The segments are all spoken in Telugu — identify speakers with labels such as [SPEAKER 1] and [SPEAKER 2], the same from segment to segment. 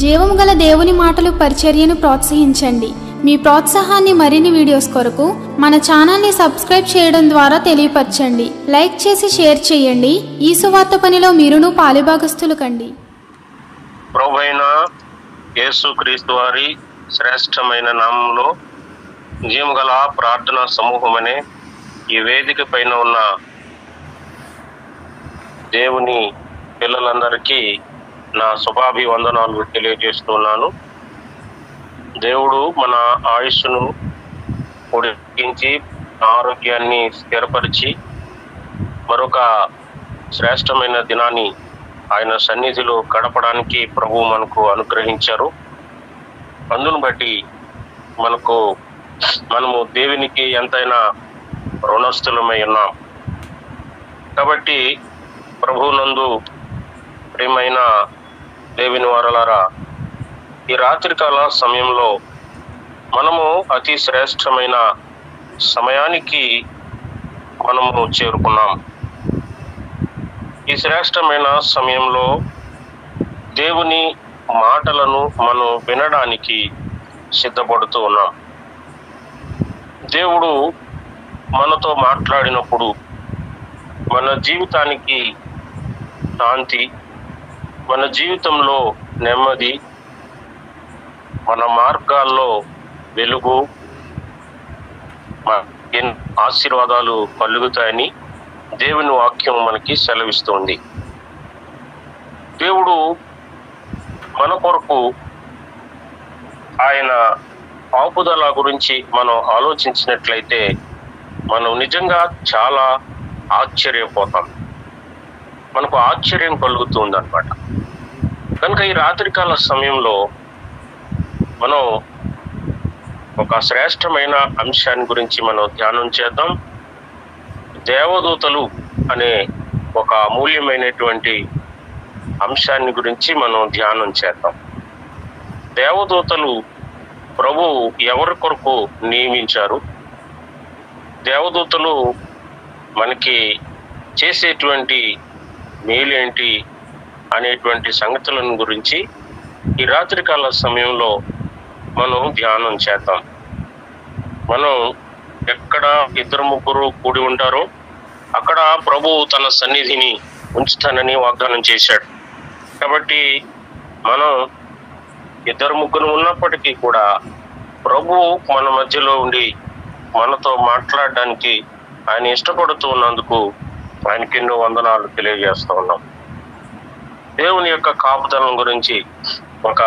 [SPEAKER 1] జీవము గల దేవుని మాటలు పరిచర్యను ప్రోత్సహించండి. మీ ప్రోత్సాహాన్ని మరిన్ని వీడియోస్ కొరకు మన ఛానల్ని సబ్స్క్రైబ్ చేయడం ద్వారా తెలియపరచండి. లైక్ చేసి షేర్ చేయండి. ఈ సువార్త పనిలో మీరును పాలుభాగస్తులు కండి.
[SPEAKER 2] ప్రభువైన యేసుక్రీస్తు వారి శ్రేష్టమైన నామంలో జీవము గల ప్రార్థనా సమూహం అనే ఈ వేదిక పైన ఉన్న దేవుని పిల్లలందరికీ నా శుభాభివందనాలు తెలియజేస్తున్నాను. దేవుడు మన ఆయుష్ను పొడిగించి ఆరోగ్యాన్ని స్థిరపరిచి మరొక శ్రేష్టమైన దినాన్ని ఆయన సన్నిధిలో గడపడానికి ప్రభు మనకు అనుగ్రహించారు. అందును బట్టి మనము దేవునికి ఎంతైనా రుణస్థులమై ఉన్నాం. కాబట్టి ప్రభువునందు ప్రియమైన దేవుని వారలారా, ఈ రాత్రికాల సమయంలో మనము అతి శ్రేష్టమైన సమయానికి మనము చేరుకున్నాం. ఈ శ్రేష్టమైన సమయంలో దేవుని మాటలను మనం వినడానికి సిద్ధపడుతూ ఉన్నాం. దేవుడు మనతో మాట్లాడినప్పుడు మన జీవితానికి శాంతి, మన జీవితంలో నెమ్మది, మన మార్గాల్లో వెలుగు, ఆశీర్వాదాలు కలుగుతాయని దేవుని వాక్యం మనకి సెలవిస్తుంది. దేవుడు మన కొరకు ఆయన ఆపుదల గురించి మనం ఆలోచించినట్లయితే మనం నిజంగా చాలా ఆశ్చర్యపోతాం. మనకు ఆశ్చర్యం కలుగుతుంది అన్నమాట. కనుక ఈ రాత్రికాల సమయంలో మనం ఒక శ్రేష్టమైన అంశాన్ని గురించి మనం ధ్యానం చేద్దాం. దేవదూతలు అనే ఒక అమూల్యమైనటువంటి అంశాన్ని గురించి మనం ధ్యానం చేద్దాం. దేవదూతలు ప్రభు ఎవరి కొరకు నియమించారు, దేవదూతలు మనకి చేసేటువంటి మేలేంటి అనేటువంటి సంగతులను గురించి ఈ రాత్రికాల సమయంలో మనం ధ్యానం చేద్దాం. మనం ఎక్కడ ఇద్దరు ముగ్గురు కూడి ఉంటారో అక్కడ ప్రభు తన సన్నిధిని ఉంచుతానని వాగ్దానం చేశాడు. కాబట్టి మనం ఇద్దరు ముగ్గురు ఉన్నప్పటికీ కూడా ప్రభు మన మధ్యలో ఉండి మనతో మాట్లాడడానికి ఆయన ఇష్టపడుతూ ఉన్నందుకు ఆయనకి ఎన్నో వందనాలు తెలియజేస్తూ ఉన్నాం. దేవుని యొక్క కాపుదలం గురించి ఒక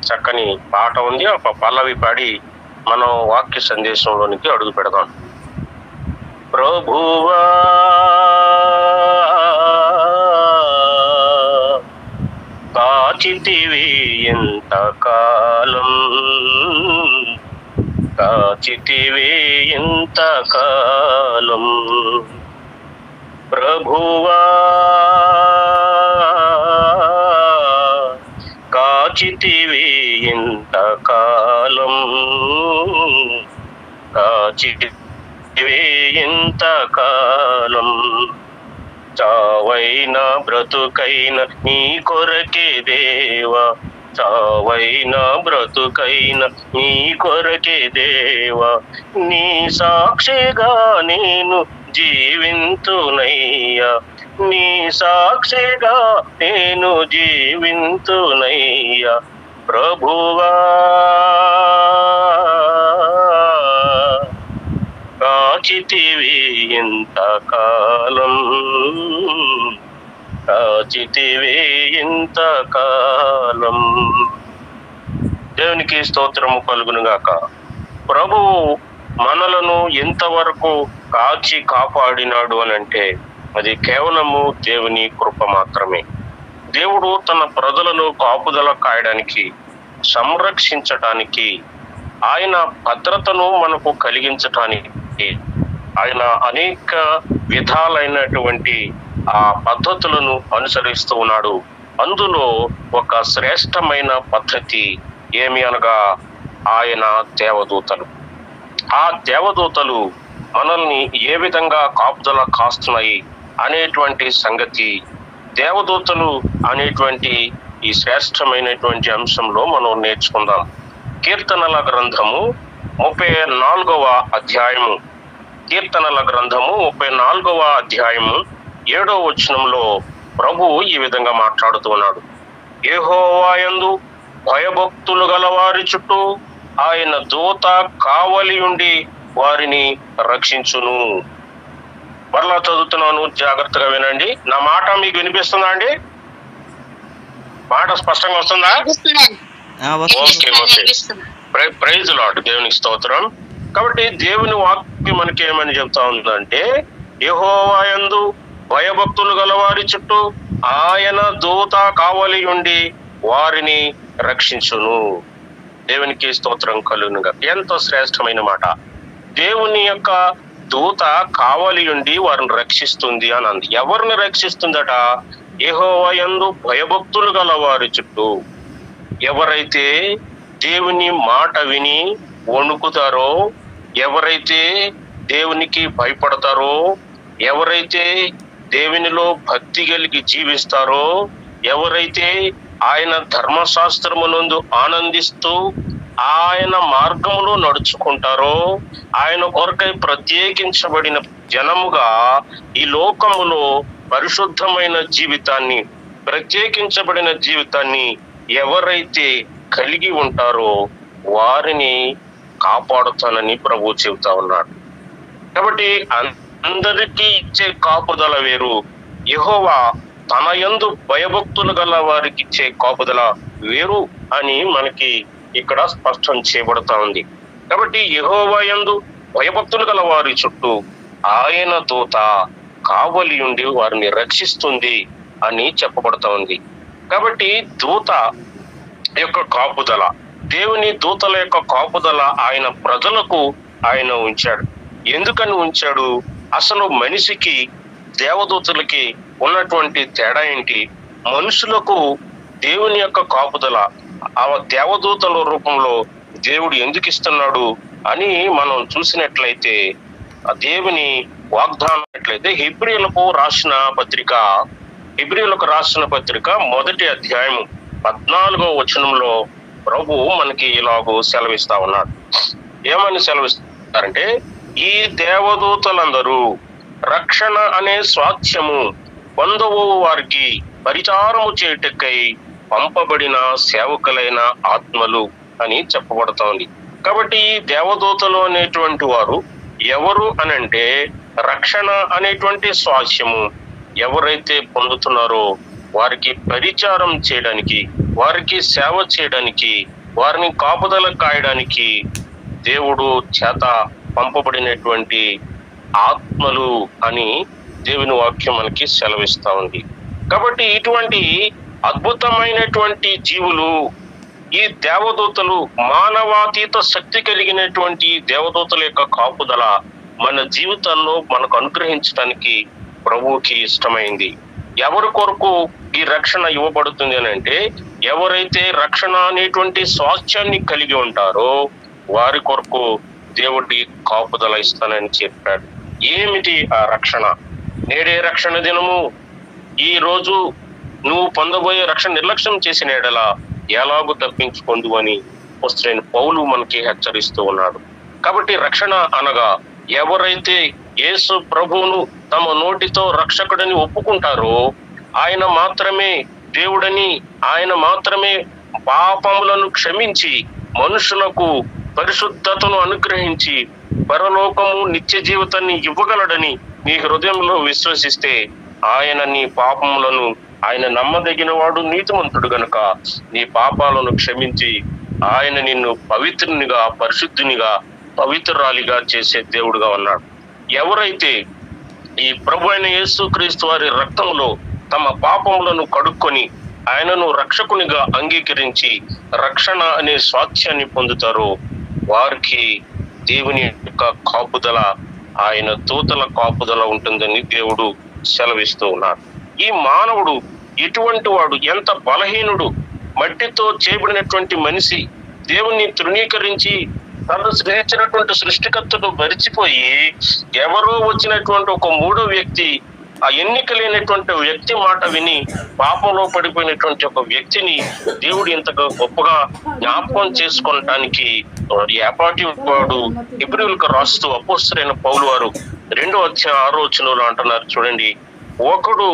[SPEAKER 2] చక్కని పాట ఉంది. ఒక పల్లవి పాడి మనం వాక్య సందేశంలోనికి అడుగు పెడదాం. ప్రభువా కాచితివి ఎంతకాలం, కాచితివి ఎంతకాలం, ప్రభువా కాచితివి ఎంతకాలం, కాచితివి ఎంతకాలం, చావైనా బ్రతుకైనా నీ కొరకే దేవా, చావైనా బ్రతుకైనా నీ కొరకే దేవా, నీ సాక్షిగా నేను జీవింతునయ్యా, నీ సాక్షిగా నేను జీవింతునయ్యా, ప్రభువా కాచితివి ఎంతకాలం, కాచితివి ఎంతకాలం. దేవునికి స్తోత్రము కలుగునుగాక. ప్రభువు మనలను ఎంతవరకు కాచి కాపాడినాడు అని అంటే అది కేవలము దేవుని కృప మాత్రమే. దేవుడు తన ప్రజలను కాపుదల కాయడానికి, సంరక్షించటానికి, ఆయన భద్రతను మనకు కలిగించటానికి ఆయన అనేక విధాలైనటువంటి ఆ పద్ధతులను అనుసరిస్తూ ఉన్నాడు. అందులో ఒక శ్రేష్టమైన పద్ధతి ఏమి అనగా ఆయన దేవదూతలు. ఆ దేవదూతలు మనల్ని ఏ విధంగా కాపుదల కాస్తున్నాయి అనేటువంటి సంగతి, దేవదూతలు అనేటువంటి ఈ ఈ శ్రేష్టమైనటువంటి అంశంలో మనం నేర్చుకుందాం. కీర్తనల గ్రంథము 34వ అధ్యాయము. కీర్తనల గ్రంథము 34వ అధ్యాయము 7వ వచనంలో ప్రభు ఈ విధంగా మాట్లాడుతున్నాడు. యెహోవా యందు భయభక్తులు గల వారి చుట్టూ ఆయన దూత కావలి ఉండి వారిని రక్షించును. మరలా చదువుతున్నాను, జాగ్రత్తగా వినండి. నా మాట మీకు వినిపిస్తుందా అండి? మాట స్పష్టంగా వస్తుందా? Okay okay. ప్రైజ్ లార్డ్, దేవునికి స్తోత్రం. కాబట్టి దేవుని వాక్యం మనకి ఏమని చెప్తా ఉందంటే, యెహోవా యందు భయభక్తులు గల వారి చుట్టూ ఆయన దూత కావలి ఉండి వారిని రక్షించును. దేవునికి స్తోత్రం కలుగునుగా. ఎంతో శ్రేష్టమైన మాట. దేవుని యొక్క దూత కావలి ఉండి వారిని రక్షిస్తుంది అని అంది. ఎవరిని రక్షిస్తుందట? యెహోవా యందు భయభక్తులు గల వారి చుట్టూ. ఎవరైతే దేవుని మాట విని వణుకుతారో, ఎవరైతే దేవునికి భయపడతారో, ఎవరైతే దేవునిలో భక్తి కలిగి జీవిస్తారో, ఎవరైతే ఆయన ధర్మశాస్త్రమునందు ఆనందిస్తూ ఆయన మార్గములో నడుచుకుంటారో, ఆయన కొరకై ప్రత్యేకించబడిన జనముగా ఈ లోకములో పరిశుద్ధమైన జీవితాన్ని, ప్రత్యేకించబడిన జీవితాన్ని ఎవరైతే కలిగి ఉంటారో వారిని కాపాడుతానని ప్రభు చెబుతా ఉన్నాడు. కాబట్టి అందరికీ ఇచ్చే కాపుదల వేరు, యెహోవా తన యందు భయభక్తులు గల వారికి ఇచ్చే కాపుదల వేరు అని మనకి ఇక్కడ స్పష్టం చేయబడతా ఉంది. కాబట్టి యెహోవా యందు భయభక్తులు గల వారి చుట్టూ ఆయన దూత కావలి ఉండి వారిని రక్షిస్తుంది అని చెప్పబడతా ఉంది. కాబట్టి దూత యొక్క కాపుదల, దేవుని దూతల యొక్క కాపుదల ఆయన ప్రజలకు ఆయన ఉంచాడు. ఎందుకని ఉంచాడు? అసలు మనిషికి దేవదూతలకి ఉన్నటువంటి తేడా ఏంటి? మనుషులకు దేవుని యొక్క కాపుదల ఆ దేవదూతల రూపంలో దేవుడు ఎందుకు ఇస్తున్నాడు అని మనం చూసినట్లయితే, ఆ దేవుని వాగ్దానం ఎట్లయితే హెబ్రీయులకు రాసిన పత్రిక 1వ అధ్యాయం 14వ వచనంలో ప్రభు మనకి ఇలాగూ సెలవిస్తా ఉన్నాడు. ఏమని సెలవిస్తారంటే, ఈ దేవదూతలందరూ రక్షణ అనే స్వాస్థ్యము పొందవు వారికి పరిచారము చేయుటకై పంపబడిన సేవకులైన ఆత్మలు అని చెప్పబడుతోంది. కాబట్టి ఈ దేవదూతలు అనేటువంటి వారు ఎవరు అనంటే, రక్షణ అనేటువంటి స్వాస్థ్యము ఎవరైతే పొందుతున్నారో వారికి పరిచారం చేయడానికి, వారికి సేవ చేయడానికి, వారిని కాపుదల కాయడానికి దేవుడు చేత పంపబడినటువంటి ఆత్మలు అని దేవుని వాక్యం మనకి సెలవిస్తా ఉంది. కాబట్టి ఇటువంటి అద్భుతమైనటువంటి జీవులు, ఈ దేవదూతలు, మానవాతీత శక్తి కలిగినటువంటి దేవదూతల యొక్క కాపుదల మన జీవితాల్లో మనకు అనుగ్రహించడానికి ప్రభువుకి ఇష్టమైంది. ఎవరి కొరకు ఈ రక్షణ ఇవ్వబడుతుంది అని అంటే, ఎవరైతే రక్షణ అనేటువంటి స్వాస్థ్యాన్ని కలిగి ఉంటారో వారి కొరకు దేవుడి కాపుదల ఇస్తానని చెప్పాడు. ఏమిటి ఆ రక్షణ? నేడే రక్షణ దినము. ఈ రోజు నువ్వు పొందబోయే రక్షణ నిర్లక్ష్యం చేసిన ఎడల ఎలాగూ తప్పించుకొందు అని అపోస్తలుడైన పౌలు మనకి హెచ్చరిస్తూ ఉన్నాడు. కాబట్టి రక్షణ అనగా ఎవరైతే యేసు ప్రభువును తమ నోటితో రక్షకుడని ఒప్పుకుంటారో, ఆయన మాత్రమే దేవుడని, ఆయన మాత్రమే పాపములను క్షమించి మనుషులకు పరిశుద్ధతను అనుగ్రహించి పరలోకము నిత్య జీవితాన్ని ఇవ్వగలడని నీ హృదయంలో విశ్వసిస్తే, ఆయన నీ పాపములను, ఆయన నమ్మదగిన వాడు, నీతిమంతుడు గనుక నీ పాపాలను క్షమించి ఆయన నిన్ను పవిత్రునిగా, పరిశుద్ధునిగా, పవిత్రురాలిగా చేసే దేవుడుగా ఉన్నాడు. ఎవరైతే ఈ ప్రభు అయిన యేసుక్రీస్తు వారి రక్తంలో తమ పాపములను కడుక్కొని ఆయనను రక్షకునిగా అంగీకరించి రక్షణ అనే స్వాస్థ్యాన్ని పొందుతారో వారికి దేవుని యొక్క కాపుదల, ఆయన దూతల కాపుదల ఉంటుందని దేవుడు సెలవిస్తూ ఉన్నాడు. ఈ మానవుడు ఎటువంటి వాడు, ఎంత బలహీనుడు, మట్టితో చేయబడినటువంటి మనిషి, దేవుణ్ణి తృణీకరించి తను సృష్టించినటువంటి సృష్టికర్తను మరిచిపోయి ఎవరో వచ్చినటువంటి ఒక మూడో వ్యక్తి ఆ ఎన్నిక లేనటువంటి వ్యక్తి మాట విని పాపంలో పడిపోయినటువంటి ఒక వ్యక్తిని దేవుడు ఇంతగా గొప్పగా జ్ఞాపకం చేసుకోవటానికి ఏపాటి వాడు హెబ్రీయులకు రాస్తూ అపోస్తలుడైన పౌలు వారు 2వ అధ్యాయం 6వ వచనంలో అంటున్నారు చూడండి, ఒకడు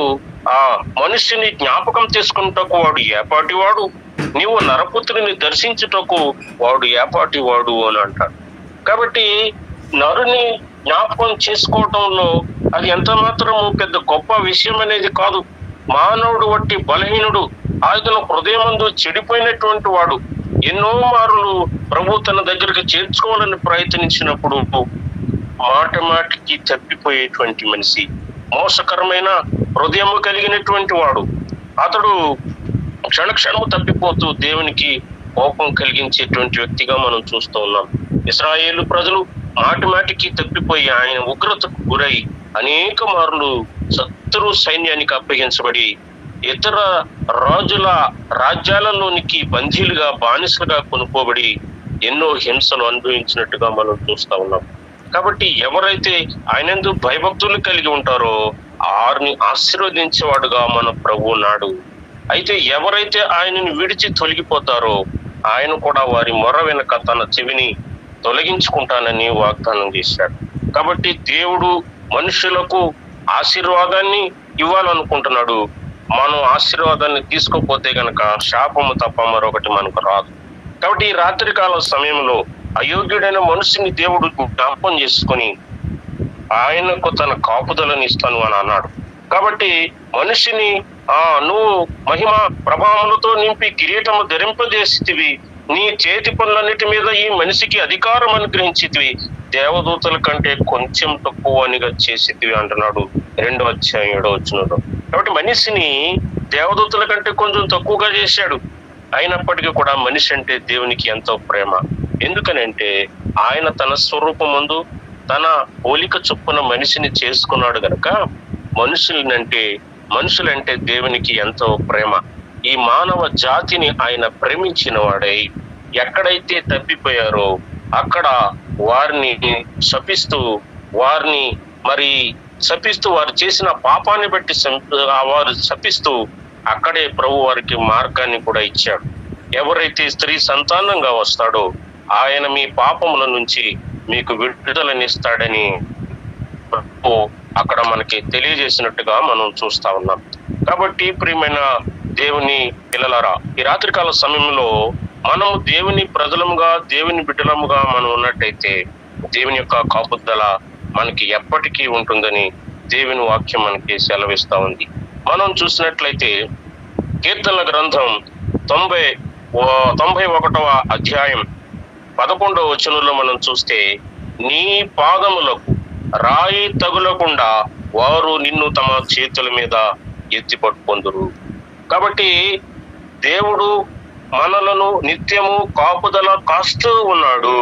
[SPEAKER 2] ఆ మనిషిని జ్ఞాపకం చేసుకుంటకు వాడు ఏపాటి వాడు, నీవు నరపుత్రుని దర్శించుటకు వాడు ఏపాటి వాడు అని అంటాడు. కాబట్టి నరుని జ్ఞాపకం చేసుకోవటంలో అది ఎంత మాత్రము పెద్ద గొప్ప విషయం అనేది కాదు. మానవుడు వట్టి బలహీనుడు, ఆయన హృదయమందు చెడిపోయినటువంటి వాడు, ఎన్నో మారులు ప్రభు తన దగ్గరికి చేర్చుకోవాలని ప్రయత్నించినప్పుడు మాటికి తప్పిపోయేటువంటి మనిషి, మోసకరమైన హృదయము కలిగినటువంటి వాడు, అతడు క్షణక్షణము తప్పిపోతూ దేవునికి కోపం కలిగించేటువంటి వ్యక్తిగా మనం చూస్తూ ఉన్నాం. ఇశ్రాయేలు ప్రజలు మాటికి తప్పిపోయి ఆయన ఉగ్రతకు గురై అనేక మార్లు శత్రు సైన్యానికి అప్పగించబడి ఇతర రాజుల రాజ్యాలలోనికి బందీలుగా బానిసలుగా కొనుక్కోబడి ఎన్నో హింసలు అనుభవించినట్టుగా మనం చూస్తా ఉన్నాం. కాబట్టి ఎవరైతే ఆయనందు భయభక్తులు కలిగి ఉంటారో వారిని ఆశీర్వదించేవాడుగా మన ప్రభు ఉన్నాడు. అయితే ఎవరైతే ఆయనను విడిచి తొలగిపోతారో ఆయన కూడా వారి మొర వెనక తన చెవిని తొలగించుకుంటానని వాగ్దానం చేశాడు. కాబట్టి దేవుడు మనుషులకు ఆశీర్వాదాన్ని ఇవ్వాలనుకుంటున్నాడు. మనం ఆశీర్వాదాన్ని తీసుకోపోతే గనక శాపము తప్ప మరొకటి మనకు రాదు. కాబట్టి ఈ రాత్రికాల సమయంలో అయోగ్యుడైన మనిషిని దేవుడు జ్ఞాపకం చేసుకొని ఆయనకు తన కాపుదలను ఇస్తాను అని అన్నాడు. కాబట్టి మనిషిని నువ్వు మహిమ ప్రభావములతో నింపి కిరీటము ధరింపజేసితివి, నీ చేతి పనులన్నిటి మీద ఈ మనిషికి అధికారం అనుగ్రహించితివి, దేవదూతల కంటే కొంచెం తక్కువనిగా చేసితివి అంటున్నాడు 2వ అధ్యాయం 7వ వచనంలో. కాబట్టి మనిషిని దేవదూతల కంటే కొంచెం తక్కువగా చేశాడు. అయినప్పటికీ కూడా మనిషి అంటే దేవునికి ఎంతో ప్రేమ. ఎందుకనంటే ఆయన తన స్వరూపమందు తన పోలిక చొప్పున మనిషిని చేసుకున్నాడు గనక మనుషులంటే దేవునికి ఎంతో ప్రేమ. ఈ మానవ జాతిని ఆయన ప్రేమించిన వాడై ఎక్కడైతే తప్పిపోయారో అక్కడ వారిని శపిస్తూ వారు చేసిన పాపాన్ని బట్టి వారు శపిస్తూ అక్కడే ప్రభు వారికి మార్గాన్ని కూడా ఇచ్చాడు. ఎవరైతే స్త్రీ సంతానంగా వస్తాడో ఆయన మీ పాపముల నుంచి మీకు విడుదలనిస్తాడని అక్కడ మనకి తెలియజేసినట్టుగా మనం చూస్తా ఉన్నాం. కాబట్టి ప్రియమైన దేవుని పిల్లలారా, ఈ రాత్రికాల సమయంలో మనం దేవుని ప్రజలముగా దేవుని బిడ్డలముగా మనం ఉన్నట్టయితే దేవుని యొక్క కాపుదల మనకి ఎప్పటికీ ఉంటుందని దేవుని వాక్యం మనకి సెలవిస్తా ఉంది. మనం చూసినట్లయితే కీర్తనల గ్రంథం 91వ అధ్యాయం 11వ వచనంలో మనం చూస్తే, నీ పాదములకు రాయి తగులకుండా వారు నిన్ను తమ చేతుల మీద ఎత్తి పట్టుకొందురు. కాబట్టి దేవుడు మనలను నిత్యము కాపుదల కాస్తూ ఉన్నాడు.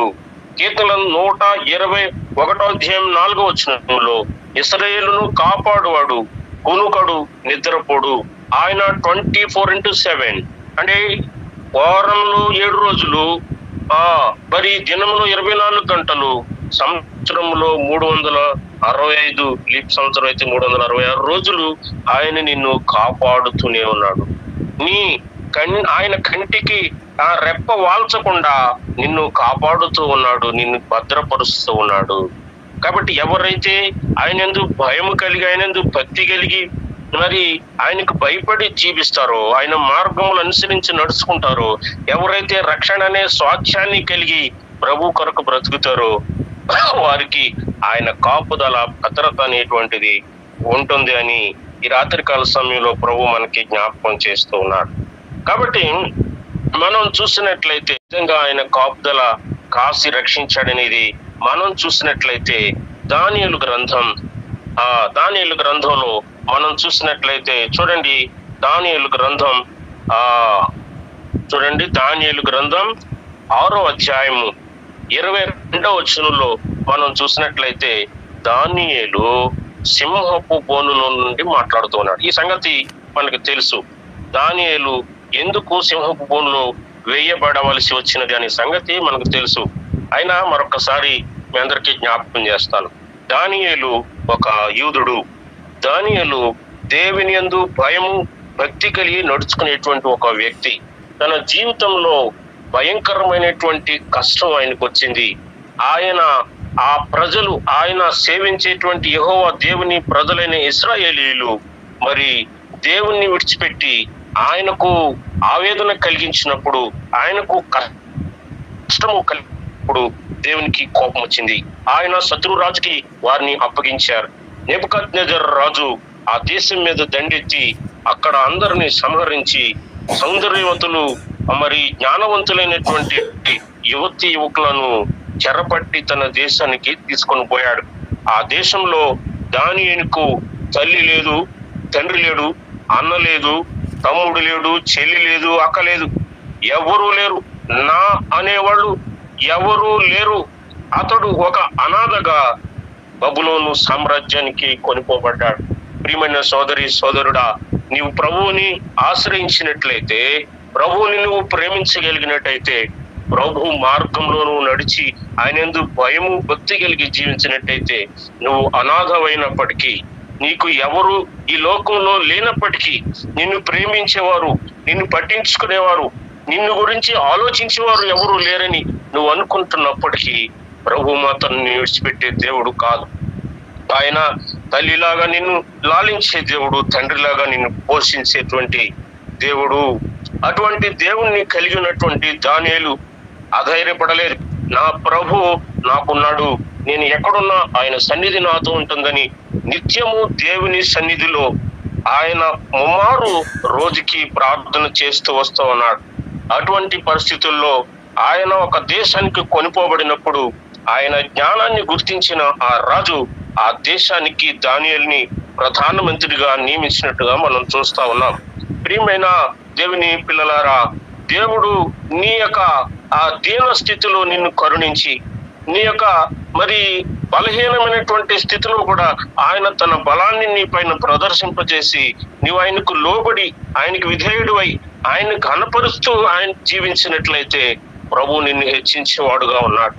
[SPEAKER 2] కీర్తనల 121వ అధ్యాయం 4వ వచనంలో, ఇశ్రాయేలును కాపాడువాడు కునుకడు నిద్రపోడు, ఆయన 24/7 అంటే వారంలో 7 రోజులు, మరి దినంలో 24 గంటలు, సంవత్సరంలో 365, లీప్ సంవత్సరం అయితే 366 రోజులు ఆయన నిన్ను కాపాడుతూనే ఉన్నాడు. ఆయన కంటికి రెప్ప వాల్చకుండా నిన్ను కాపాడుతూ ఉన్నాడు, నిన్ను భద్రపరుస్తూ ఉన్నాడు. కాబట్టి ఎవరైతే ఆయనందు భయము కలిగి ఆయనందు భక్తి కలిగి మరి ఆయనకు భయపడి జీవిస్తారో, ఆయన మార్గములు అనుసరించి నడుచుకుంటారో, ఎవరైతే రక్షణ అనే స్వాస్థ్యాన్ని కలిగి ప్రభు కొరకు బ్రతుకుతారో వారికి ఆయన కాపుదల భద్రత అనేటువంటిది ఉంటుంది అని ఈ రాత్రికాల సమయంలో ప్రభు మనకి జ్ఞాపకం చేస్తూ ఉన్నాడు. కాబట్టి మనం చూసినట్లయితే నిజంగా ఆయన కాపుదల కాసి రక్షించాడనేది మనం చూసినట్లయితే దానియేలు గ్రంథంలో మనం చూసినట్లయితే చూడండి, దానియేలు గ్రంథం 6వ అధ్యాయము 22వ వచనంలో మనం చూసినట్లయితే దానియేలు సింహపు బోనులో నుండి మాట్లాడుతున్నాడు. ఈ సంగతి మనకు తెలుసు. దానియేలు ఎందుకు సింహపు బోనులో వేయబడవలసి వచ్చినది అనే సంగతి మనకు తెలుసు. అయినా మరొకసారి మీ అందరికీ జ్ఞాపకం చేస్తాను. దానియేలు ఒక యూదుడు. దానియేలు దేవుని యందు భయము భక్తి కలిగి నడుచుకునేటువంటి ఒక వ్యక్తి. తన జీవితంలో భయంకరమైనటువంటి కష్టం ఆయనకు వచ్చింది. ఆ ప్రజలు, ఆయన సేవించేటువంటి యెహోవా దేవుని ప్రజలైన ఇశ్రాయేలీయులు మరి దేవుణ్ణి విడిచిపెట్టి ఆయనకు ఆవేదన కలిగించినప్పుడు, ఆయనకు కష్టము కలిగినప్పుడు దేవునికి కోపం వచ్చింది. ఆయన శత్రురాజుకి వారిని అప్పగించారు. నెబుకద్నెజర్ రాజు ఆ దేశం మీద దండెత్తి అక్కడ అందరిని సంహరించి సౌందర్యవతులు మరి జ్ఞానవంతులైనటువంటి యువకులను చెరపట్టి తన దేశానికి తీసుకొని పోయాడు. ఆ దేశంలో దానియేలుకు తల్లి లేదు, తండ్రి లేడు, అన్న లేదు, తమ్ముడు లేడు, చెల్లి లేదు, అక్క లేదు, ఎవరూ లేరు. నా అనేవాళ్ళు ఎవరూ లేరు. అతడు ఒక అనాథగా బబులోను సామ్రాజ్యానికి కొనిపోబడ్డాడు. ప్రియమైన సోదరి సోదరుడా, నీవు ప్రభువుని ఆశ్రయించినట్లయితే, ప్రభువుని నువ్వు ప్రేమించగలిగినట్టయితే, ప్రభు మార్గంలో నువ్వు నడిచి ఆయన యందు భయము భక్తి కలిగి జీవించినట్టయితే, నువ్వు అనాథమైనప్పటికీ, నీకు ఎవరు ఈ లోకంలో లేనప్పటికీ, నిన్ను ప్రేమించేవారు, నిన్ను పట్టించుకునేవారు, నిన్ను గురించి ఆలోచించేవారు ఎవరు లేరని నువ్వు అనుకుంటున్నప్పటికీ, ప్రభు మాత్రం విడిచిపెట్టే దేవుడు కాదు. ఆయన తల్లిలాగా నిన్ను లాలించే దేవుడు, తండ్రిలాగా నిన్ను పోషించేటువంటి దేవుడు. అటువంటి దేవుణ్ణి కలిగి ఉన్నటువంటి దానియేలు అధైర్యపడలేదు. నా ప్రభు నాకున్నాడు, నేను ఎక్కడున్నా ఆయన సన్నిధి నాతో ఉంటుందని నిత్యము దేవుని సన్నిధిలో ఆయన ముమ్మారు రోజుకి ప్రార్థన చేస్తూ వస్తూ ఉన్నాడు. అటువంటి పరిస్థితుల్లో ఆయన ఒక దేశానికి కొనిపోబడినప్పుడు ఆయన జ్ఞానాన్ని గుర్తించిన ఆ రాజు ఆ దేశానికి దానియేలుని ప్రధానమంత్రిగా నియమించినట్టుగా మనం చూస్తా ఉన్నాం. ప్రియమైన దేవుని పిల్లలారా, దేవుడు నీ యొక్క ఆ దీన స్థితిలో నిన్ను కరుణించి, నీ యొక్క మరి బలహీనమైనటువంటి స్థితిలో కూడా ఆయన తన బలాన్ని నీ పైన ప్రదర్శింపజేసి, నీవు ఆయనకు లోబడి ఆయనకు విధేయుడివై ఆయన ఘనపరుస్తూ ఆయన జీవించినట్లయితే ప్రభు నిన్ను హెచ్చించేవాడుగా ఉన్నాడు.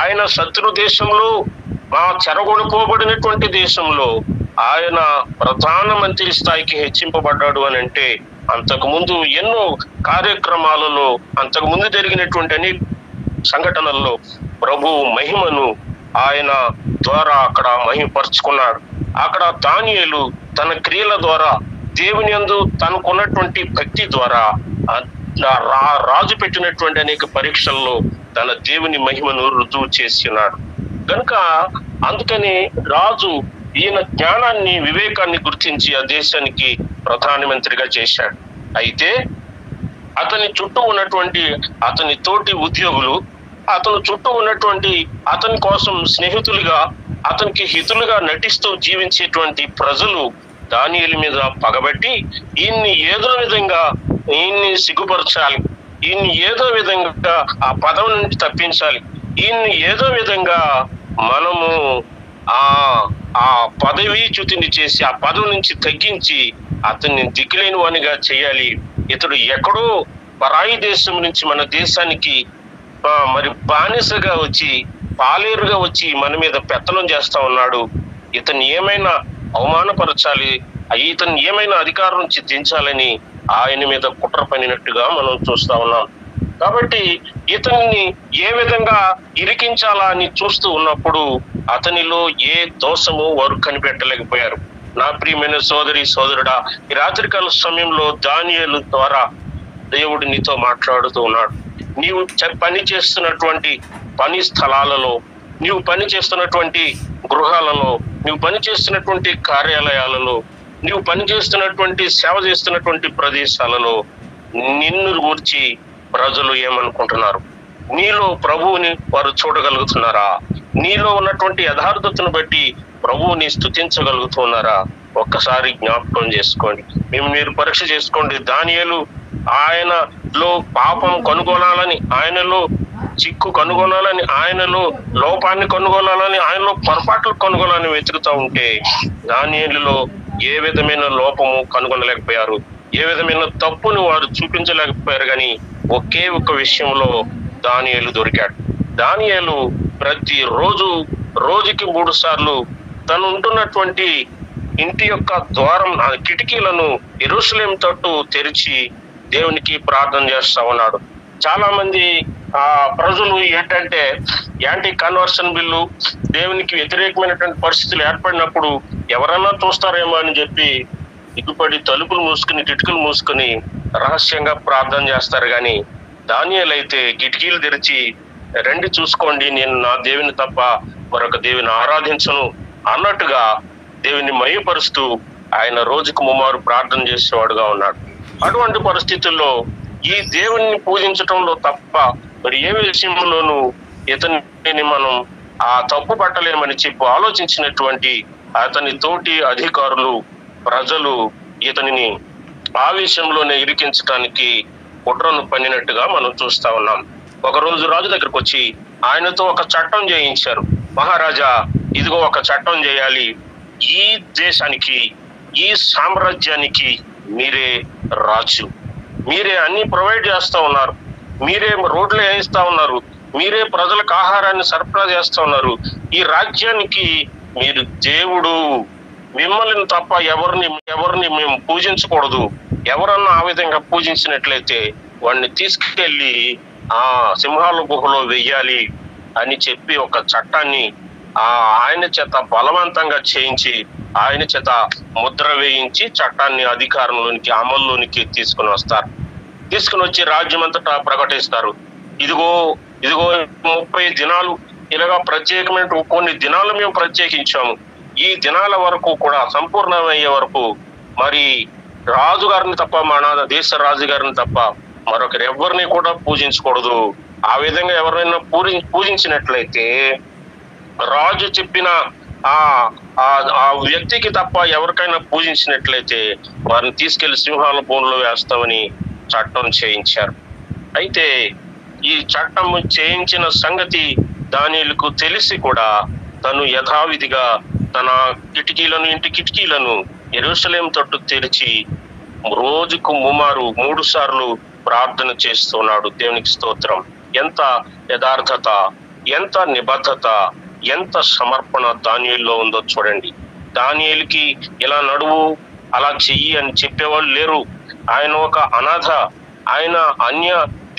[SPEAKER 2] ఆయన శత్రు దేశంలో, మా చెరగొనుకోబడినటువంటి దేశంలో ఆయన ప్రధానమంత్రి స్థాయికి హెచ్చింపబడ్డాడు అని అంటే, అంతకు ముందు ఎన్నో కార్యక్రమాలలో, అంతకు ముందు జరిగినటువంటి అనేక సంఘటనల్లో ప్రభు మహిమను ఆయన ద్వారా అక్కడ మహిమపరుచుకున్నాడు. అక్కడ దానియేలు తన క్రియల ద్వారా, దేవుని యందు తనకున్నటువంటి భక్తి ద్వారా రాజు పెట్టినటువంటి అనేక పరీక్షల్లో తన దేవుని మహిమను రుజువు చేస్తున్నాడు. కనుక అందుకని రాజు ఈయన జ్ఞానాన్ని, వివేకాన్ని గుర్తించి ఆ దేశానికి ప్రధానమంత్రిగా చేశాడు. అయితే అతని చుట్టూ ఉన్నటువంటి అతని తోటి ఉద్యోగులు, అతని చుట్టూ ఉన్నటువంటి అతని కోసం స్నేహితులుగా, అతనికి హితులుగా నటిస్తూ జీవించేటువంటి ప్రజలు దానియేలు మీద పగబట్టి ఈయన్ని ఏదో విధంగా ఈయన్ని సిగ్గుపరచాలి, ఈయన్ని ఏదో విధంగా ఆ పదవి నుంచి తప్పించాలి, ఈయన్ని ఏదో విధంగా మనము ఆ పదవి చ్యుతిని చేసి ఆ పదవి నుంచి తగ్గించి అతన్ని దిక్కులేని వానిగా చేయాలి. ఇతడు ఎక్కడో పరాయి దేశం నుంచి మన దేశానికి మరి బానిసగా వచ్చి, పాలేరుగా వచ్చి మన మీద పెత్తనం చేస్తా ఉన్నాడు. ఇతన్ని ఏమైనా అవమానపరచాలి, ఇతన్ని ఏమైనా అధికారం నుంచి దించాలని ఆయన మీద కుట్ర పనినట్టుగా మనం చూస్తా ఉన్నాం. కాబట్టి ఇతన్ని ఏ విధంగా ఇరికించాలా అని చూస్తూ ఉన్నప్పుడు అతనిలో ఏ దోషము వారు కనిపెట్టలేకపోయారు. నా ప్రియమైన సోదరి సోదరుడా, ఈ రాత్రికాల సమయంలో దానియేలు ద్వారా దేవుడు నీతో మాట్లాడుతూ ఉన్నాడు. నీవు పని చేస్తున్నటువంటి పని స్థలాలలో, నీవు పని చేస్తున్నటువంటి గృహాలలో, నీవు పని చేస్తున్నటువంటి కార్యాలయాలలో, నీవు పని చేస్తున్నటువంటి సేవ చేస్తున్నటువంటి ప్రదేశాలలో నిన్ను గూర్చి ప్రజలు ఏమనుకుంటున్నారు? నీలో ప్రభువుని వారు చూడగలుగుతున్నారా? నీలో ఉన్నటువంటి యథార్థతను బట్టి ప్రభువుని స్తుతించగలుగుతున్నారా? ఒక్కసారి జ్ఞాపకం చేసుకోండి, మీరు పరీక్ష చేసుకోండి. దానియేలు ఆయనలో పాపం కనుగొనాలని, ఆయనలో చిక్కు కనుగొనాలని, ఆయనలో లోపాన్ని కనుగొనాలని, ఆయనలో పొరపాట్లు కనుగొనాలని వెతుకుతూ ఉంటే దానియేలులో ఏ విధమైన లోపము కనుగొనలేకపోయారు, ఏ విధమైన తప్పును వారు చూపించలేకపోయారు. కానీ ఒకే ఒక విషయంలో దానియేలు దొరికాడు. దానియేలు ప్రతి రోజుకి 3 సార్లు తను ఉంటున్నటువంటి ఇంటి యొక్క ద్వారం కిటికీలను యెరూషలేము తట్టు తెరిచి దేవునికి ప్రార్థన చేస్తా ఉన్నాడు. చాలా మంది ప్రజలు ఏంటంటే యాంటీ కన్వర్షన్ బిల్లు, దేవునికి వ్యతిరేకమైనటువంటి పరిస్థితులు ఏర్పడినప్పుడు ఎవరన్నా చూస్తారేమో అని చెప్పి దిగుపడి తలుపులు మూసుకుని కిటికీలు మూసుకుని రహస్యంగా ప్రార్థన చేస్తారు. కానీ దానియేలు అయితే కిటికీలు తెరిచి రండి చూసుకోండి, నేను నా దేవుని తప్ప మరొక దేవుని ఆరాధించను అన్నట్టుగా దేవుని మహిమపరుస్తూ ఆయన రోజుకు 3 మారు ప్రార్థన చేసేవాడుగా ఉన్నాడు. అటువంటి పరిస్థితుల్లో ఈ దేవుణ్ణి పూజించటంలో తప్ప మరి ఏ విషయంలోనూ ఇతనిని మనం తప్పు పట్టలేమని చెప్పి ఆలోచించినటువంటి అతని తోటి అధికారులు, ప్రజలు ఇతనిని ఆ విషయంలోనే ఇరికించడానికి కుట్రను పన్నినట్టుగా మనం చూస్తా ఉన్నాం. ఒకరోజు రాజు దగ్గరకు వచ్చి ఆయనతో ఒక చట్టం చేయించారు. మహారాజా, ఇదిగో ఒక చట్టం చేయాలి, ఈ దేశానికి, ఈ సామ్రాజ్యానికి మీరే రాజు, మీరే అన్ని ప్రొవైడ్ చేస్తా ఉన్నారు, మీరే రోడ్లు వేయిస్తా ఉన్నారు, మీరే ప్రజలకు ఆహారాన్ని సరఫరా చేస్తా ఉన్నారు, ఈ రాజ్యానికి మీరు దేవుడు, మిమ్మల్ని తప్ప ఎవరిని మేము పూజించకూడదు, ఎవరన్నా ఆ విధంగా పూజించినట్లయితే వాడిని తీసుకెళ్లి సింహాల గుహలో వెయ్యాలి అని చెప్పి ఒక చట్టాన్ని ఆయన చేత బలవంతంగా చేయించి ఆయన చేత ముద్ర వేయించి చట్టాన్ని అధికారంలోనికి, అమల్లోనికి తీసుకుని వస్తారు. తీసుకుని వచ్చి రాజ్యం అంతటా ప్రకటిస్తారు. ఇదిగో 30 దినాలు ఇలాగా ప్రత్యేకమైన కొన్ని దినాలు మేము ప్రత్యేకించాము, ఈ దినాల వరకు కూడా సంపూర్ణమయ్యే వరకు మరి రాజుగారిని తప్ప, మన దేశ రాజుగారిని తప్ప మరొకరు ఎవరిని కూడా పూజించకూడదు. ఆ విధంగా ఎవరైనా పూజించినట్లయితే రాజు చెప్పిన ఆ వ్యక్తికి తప్ప ఎవరికైనా పూజించినట్లయితే వారిని తీసుకెళ్లి సింహాల బోన్లో వేస్తామని చట్టం చేయించారు. అయితే ఈ చట్టం చేయించిన సంగతి దానియేలుకు తెలిసి కూడా తను యథావిధిగా తన ఇంటి కిటికీలను యెరూషలేము తట్టు తెరిచి రోజుకు 3 సార్లు ప్రార్థన చేస్తున్నాడు. దేవునికి స్తోత్రం. ఎంత యథార్థత, ఎంత నిబద్ధత, ఎంత సమర్పణ దానియేలులో ఉందో చూడండి. దానియేలుకి ఇలా నడువు, అలా చెయ్యి అని చెప్పేవాళ్ళు లేరు. ఆయన ఒక అనాథ, ఆయన అన్య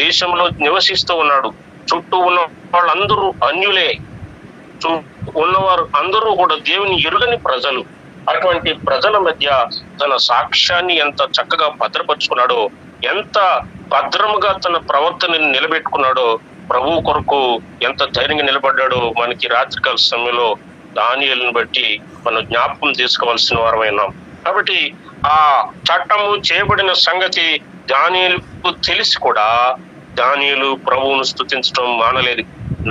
[SPEAKER 2] దేశంలో నివసిస్తూ ఉన్నాడు. చుట్టూ ఉన్న వాళ్ళందరూ అన్యులే, ఉన్నవారు అందరూ కూడా దేవుని ఎరుగని ప్రజలు. అటువంటి ప్రజల మధ్య తన సాక్ష్యాన్ని ఎంత చక్కగా భద్రపరుచుకున్నాడో, ఎంత భద్రముగా తన ప్రవర్తనని నిలబెట్టుకున్నాడో, ప్రభు కొరకు ఎంత ధైర్యంగా నిలబడ్డాడో మనకి రాత్రికాల సమయంలో దానియేలుని బట్టి మనం జ్ఞాపకం తీసుకోవాల్సిన వారమైనాం. కాబట్టి ఆ చట్టము చేయబడిన సంగతి దానియేలుకు తెలిసి కూడా దానియేలు ప్రభువును స్తుతించడం మానలేదు.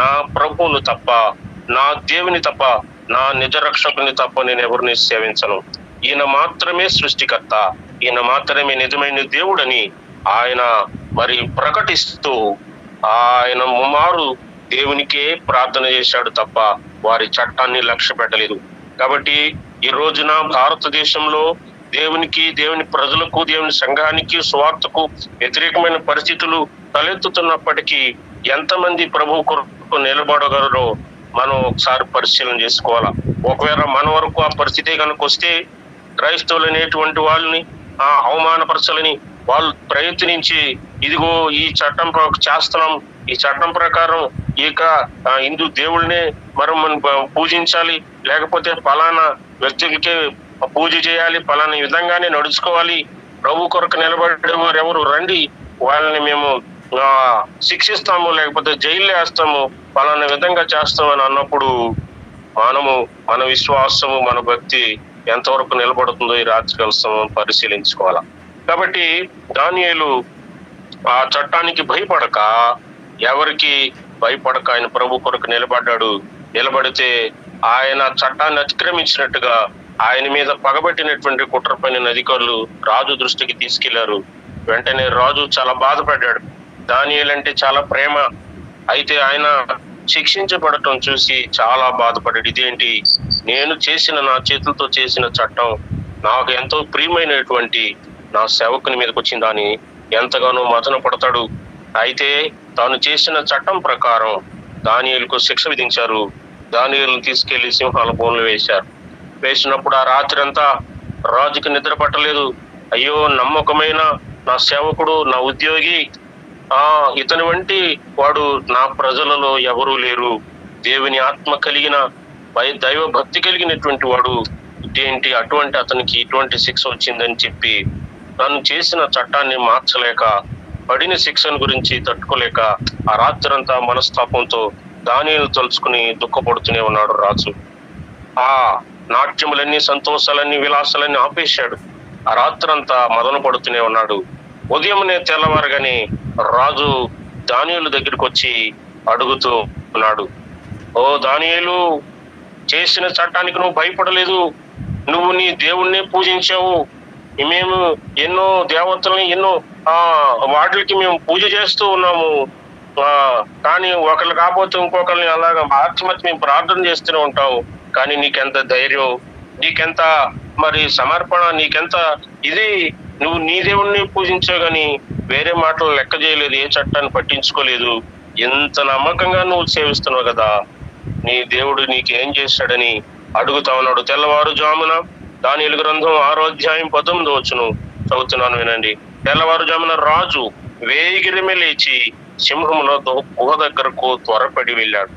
[SPEAKER 2] నా ప్రభువును తప్ప, నా దేవుని తప్ప, నా నిజ రక్షకుని తప్ప నేను ఎవరిని సేవించను, ఈయన మాత్రమే సృష్టికర్త, ఈయన మాత్రమే నిజమైన దేవుడని ఆయన మరి ప్రకటిస్తూ ఆయన 3 మారు దేవునికే ప్రార్థన చేశాడు తప్ప వారి చట్టాన్ని లక్ష్య పెట్టలేదు. కాబట్టి ఈ రోజున భారతదేశంలో దేవునికి, దేవుని ప్రజలకు, దేవుని సంఘానికి, సువార్తకు వ్యతిరేకమైన పరిస్థితులు తలెత్తుతున్నప్పటికీ ఎంతమంది ప్రభు కొరకు నిలబడగలరో మనం ఒకసారి పరిశీలన చేసుకోవాలా. ఒకవేళ మన వరకు ఆ పరిస్థితి కనుక వస్తే క్రైస్తవులు అనేటువంటి వాళ్ళని అవమానపరచాలని వాళ్ళు ప్రయత్నించి, ఇదిగో ఈ చట్టం చేస్తున్నాం, ఈ చట్టం ప్రకారం ఇక హిందూ దేవుళ్ళనే మనం పూజించాలి, లేకపోతే ఫలానా వ్యక్తులకే పూజ చేయాలి, ఫలానా విధంగానే నడుచుకోవాలి, ప్రభు కొరకు నిలబడేవారు ఎవరు రండి, వాళ్ళని మేము శిక్షిస్తాము, లేకపోతే జైల్లో వేస్తాము, ఫలానా విధంగా చేస్తామని అన్నప్పుడు మన విశ్వాసము, మన భక్తి ఎంతవరకు నిలబడుతుందో ఈ రాత్రికాల సమయం పరిశీలించుకోవాలా. కాబట్టి దానియేలు ఆ చట్టానికి భయపడక, ఎవరికి భయపడక ఆయన ప్రభు కొరకు నిలబడ్డాడు. నిలబడితే ఆయన చట్టాన్ని అతిక్రమించినట్టుగా ఆయన మీద పగబట్టినటువంటి కుట్ర పన్నిన అధికారులు రాజు దృష్టికి తీసుకెళ్లారు. వెంటనే రాజు చాలా బాధపడ్డాడు. దానియేలు అంటే చాలా ప్రేమ. అయితే ఆయన శిక్షించబడటం చూసి చాలా బాధపడ్డాడు. ఇదేంటి, నేను చేసిన, నా చేతులతో చేసిన చట్టం నాకు ఎంతో ప్రియమైనటువంటి నా సేవకుని మీదకి వచ్చిందని ఎంతగానో మదన పడతాడు. అయితే తాను చేసిన చట్టం ప్రకారం దానియేలుకు శిక్ష విధించారు. దానియేలును తీసుకెళ్లి సింహాల బోన్లు వేశారు. వేసినప్పుడు ఆ రాత్రి అంతా రాజుకి నిద్ర పట్టలేదు. అయ్యో, నమ్మకమైన నా సేవకుడు, నా ఉద్యోగి, ఇతని వంటి వాడు నా ప్రజలలో ఎవరూ లేరు, దేవుని ఆత్మ కలిగిన దైవ భక్తి కలిగినటువంటి వాడు ఏంటి అటువంటి అతనికి ఇటువంటి శిక్ష వచ్చిందని చెప్పి తను చేసిన చట్టాన్ని మార్చలేక, పడిన శిక్షను గురించి తట్టుకోలేక ఆ రాత్రంతా మనస్తాపంతో దానియేలు తలుచుకుని దుఃఖపడుతూనే ఉన్నాడు రాజు. ఆ నాట్యములన్నీ, సంతోషాలన్నీ, విలాసాలన్నీ ఆపేశాడు. ఆ రాత్రంతా మదన పడుతూనే ఉన్నాడు. ఉదయంనే తెల్లవారుగానే రాజు దానియేలు దగ్గరికి వచ్చి అడుగుతూ ఉన్నాడు, ఓ దానియేలు, చేసిన చట్టానికి నువ్వు భయపడలేదు, నువ్వు నీ దేవుణ్ణి పూజించావు, మేము ఎన్నో దేవతల్ని, ఎన్నో వాటికి మేము పూజ చేస్తూ ఉన్నాము, కానీ ఒకళ్ళు కాకపోతే ఇంకొకరిని అలాగా మార్చి మేము ప్రార్థన చేస్తూనే ఉంటావు, కానీ నీకెంత ధైర్యం, నీకెంత మరి సమర్పణ, నీకెంత ఇది, నువ్వు నీ దేవుణ్ణి పూజించావు కానీ వేరే మాటలు లెక్క చేయలేదు, ఏ చట్టాన్ని పట్టించుకోలేదు, ఎంత నమ్మకంగా నువ్వు సేవిస్తున్నావు కదా, నీ దేవుడు నీకేం చేశాడని అడుగుతా ఉన్నాడు. తెల్లవారుజామున దానియేలు గ్రంథం 6వ అధ్యాయం 19వ వచనం చదువుతున్నాను, వినండి. తెల్లవారుజామున రాజు వేగిరమే లేచి సింహముల గుహ దగ్గరకు త్వరపడి వెళ్ళాడు.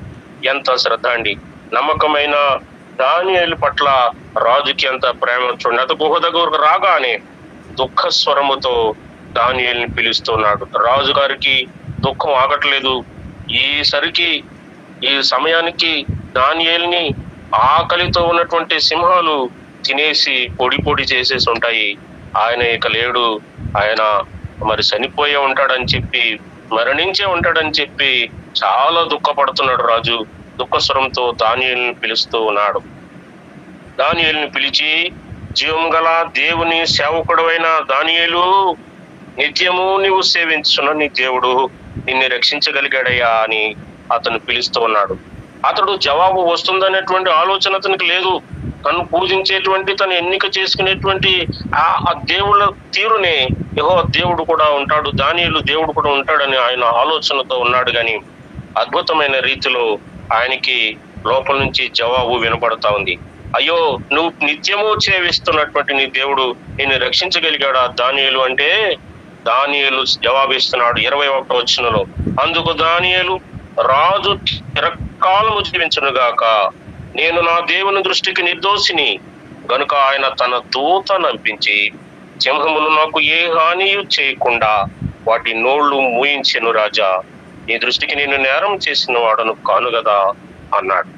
[SPEAKER 2] ఎంత శ్రద్ధ అండి! నమ్మకమైన దానియేలు పట్ల రాజుకి ఎంత ప్రేమ చూడండి. అతను గుహ దగ్గరకు రాగానే దుఃఖ స్వరముతో దానియేలుని పిలుస్తున్నాడు. రాజు గారికి దుఃఖం ఆగట్లేదు. ఈ సమయానికి దానియేలుని ఆకలితో ఉన్నటువంటి సింహాలు తినేసి పొడి పొడి చేసేసి ఉంటాయి. ఆయన ఇక లేడు, ఆయన మరి చనిపోయే ఉంటాడని చెప్పి, మరణించే ఉంటాడని చెప్పి చాలా దుఃఖపడుతున్నాడు రాజు. దుఃఖస్వరంతో దానియేలుని పిలుస్తూ ఉన్నాడు. దానియేలుని పిలిచి, జీవం గల దేవుని సేవకుడైన దానియేలు, నిత్యము నీవు సేవించున్న నీ దేవుడు నిన్ను రక్షించగలిగాడయ్యా అని అతను పిలుస్తూ ఉన్నాడు. అతడు జవాబు వస్తుందనేటువంటి ఆలోచన అతనికి లేదు. తను పూజించేటువంటి, తను ఎన్నిక చేసుకునేటువంటి ఆ దేవుళ్ళ తీరునే యెహోవా దేవుడు కూడా ఉంటాడు, దానియేలు దేవుడు కూడా ఉంటాడని ఆయన ఆలోచనతో ఉన్నాడు. కానీ అద్భుతమైన రీతిలో ఆయనకి లోపల నుంచి జవాబు వినపడతా ఉంది. అయ్యో, నువ్వు నిత్యము సేవిస్తున్నటువంటి నీ దేవుడు నిన్ను రక్షించగలిగాడా దానియేలు అంటే, దానియేలు జవాబిస్తున్నాడు 21వ వచనంలో, అందుకు దానియేలు, రాజు చిరకాలము జీవించునుగాక, నేను నా దేవుని దృష్టికి నిర్దోషిని గనుక ఆయన తన దూత నంపించి సింహములు నాకు ఏ హానియు చేయకుండా వాటి నోళ్లు మూయించెను రాజా, నీ దృష్టికి నేను నేరం చేసిన వాడను కాను కదా అన్నాడు.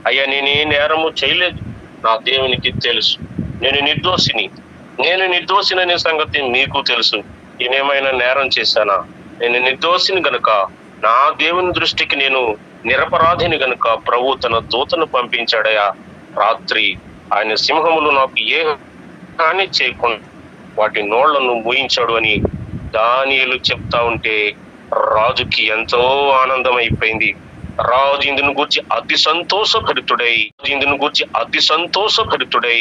[SPEAKER 2] అయ్యా, నేను ఏ నేరము చేయలేదు, నా దేవునికి తెలుసు, నేను నిర్దోషిననే సంగతి మీకు తెలుసు. నేనేమైనా నేరం చేశానా? నేను నిర్దోషిని గనుక నా దేవుని దృష్టికి నేను నిరపరాధిని గనుక ప్రభు తన దూతను పంపించాడయా. రాత్రి ఆయన సింహములు నాకు ఏ హాని చేయకుండా వాటి నోళ్లను మూయించాడు అని దానియేలు చెప్తా ఉంటే రాజుకి ఎంతో ఆనందం అయిపోయింది. రాజు ఇందును గూర్చి అతి సంతోషభరితుడై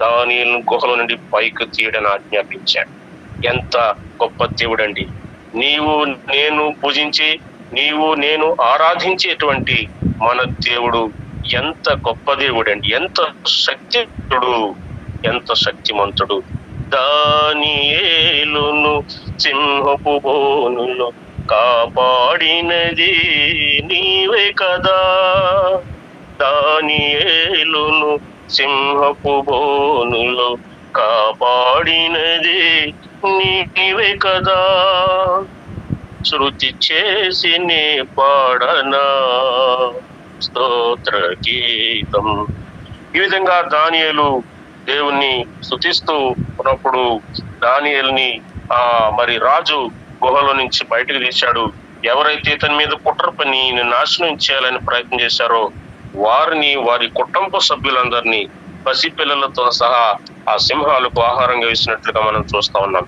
[SPEAKER 2] దానియేలును గుహలో నుండి పైకి తీయడని ఆజ్ఞాపించాడు. ఎంత గొప్ప దేవుడండి! నీవు నేను పూజించి, నీవు నేను ఆరాధించేటువంటి మన దేవుడు ఎంత గొప్ప దేవుడండి! ఎంత శక్తిమంతుడు, ఎంత శక్తిమంతుడు! దానియేలును సింహపు బోనులో కాపాడినది నీవే కదా, దానియేలును సింహపు బోనులో కాపాడినది నీవే కదా, శృతి చేసి నీ పాడనా స్తోత్ర గీతం. ఈ విధంగా దానియేలు దేవుణ్ణి స్తుతిస్తూ ఉన్నప్పుడు దానియేలుని మరి రాజు గుహలో నుంచి బయటకు తీశాడు. ఎవరైతే ఇతని మీద కుట్ర పని నాశనం చేయాలని ప్రయత్నం చేశారో వారిని, వారి కుటుంబ సభ్యులందరినీ పసిపిల్లలతో సహా ఆ సింహాలకు ఆహారంగా వేసినట్లుగా మనం చూస్తా ఉన్నాం.